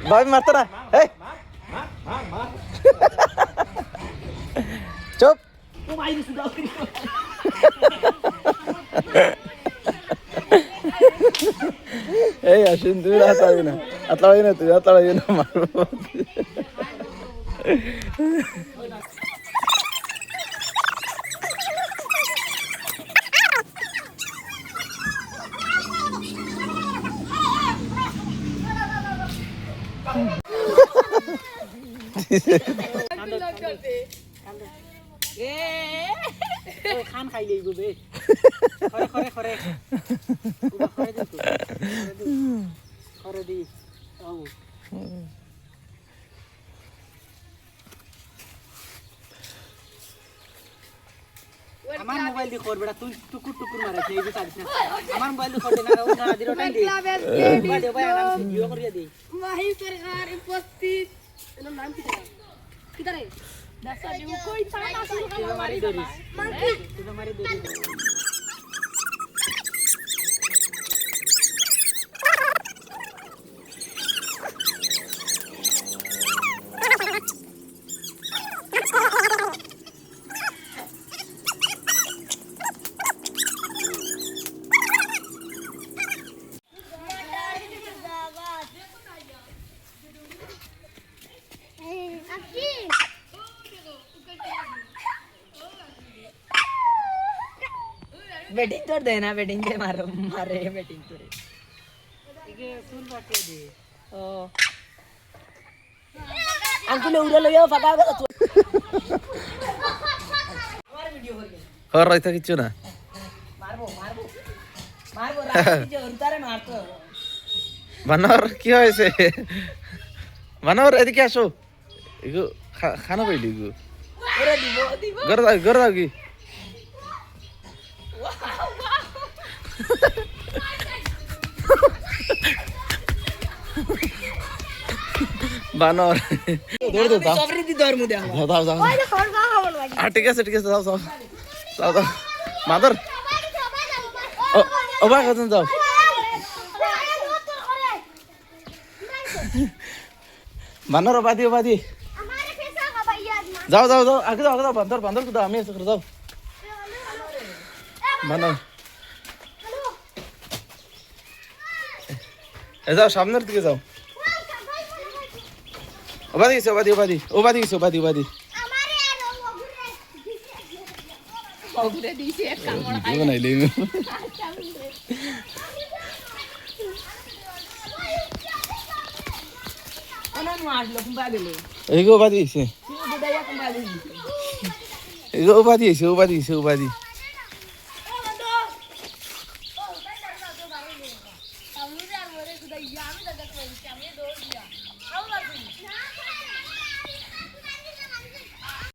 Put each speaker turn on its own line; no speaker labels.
ভাই মারতো না এই চুপ এই আসুন তুমি আতলাবি না তুই আতলাবি না মারবো
খান খাইলে গুবে খরে খরে খরে খরে দে তো খরে দি আমার মোবাইল দিয়ে কর বেটা তুই টুকুর টুকুর মারে এই যে চালিস না আমার মোবাইল দিয়ে করতে না ও না দিরো টাইম দে মোবাইল দে ভাই আরাম জিও করিয়া দে
মাহি সরকার উপস্থিত এর নাম কি রে কিদারে দাসা দিও কই তানা শুরু
তুই মারি দরিস
মাঙ্কি
তুই মারি দরিস
बैटिंग तोड़ देना बैटिंग के मारो मारे बैटिंग तोड़े
इके सुन बाटे दे
ओ अंकुल उड़ा लो यो फका को तो हमारे वीडियो कर ले
और रहिता किच्छु ना
मारबो मारबो मारबो रात जो उतारे मारतो
বানর কি হয়েছে বানর এদিকে আসো এগো খানা পাইলি গো
ओरे दिबो दिबो
গর দাও কি বানর দৌড় দাও
सबरी दी दौर मुदे हम
দাও
ওই যে খড় গা খাবো না
ঠিক আছে দাও মাদার ও ভাই কত যাও বানর বাদি
আমারে পেশা খাবা ইয়াদ না
যাও আগে যাও বান্দর তো আমি এসে করে যাও বানর যাও সামনের দিকে যাও ওবাদি
আমারে আর
ओगरे दिसे एक काम मोड़ा
ভিডিও বানাইলে
ओना नु आज लोग बादले
এগো বাদি আছে
तू बुदाया कम बादले
এগো বাদি
আমুরে আর মরে কুদা ইয়ামি দাদা কই আমি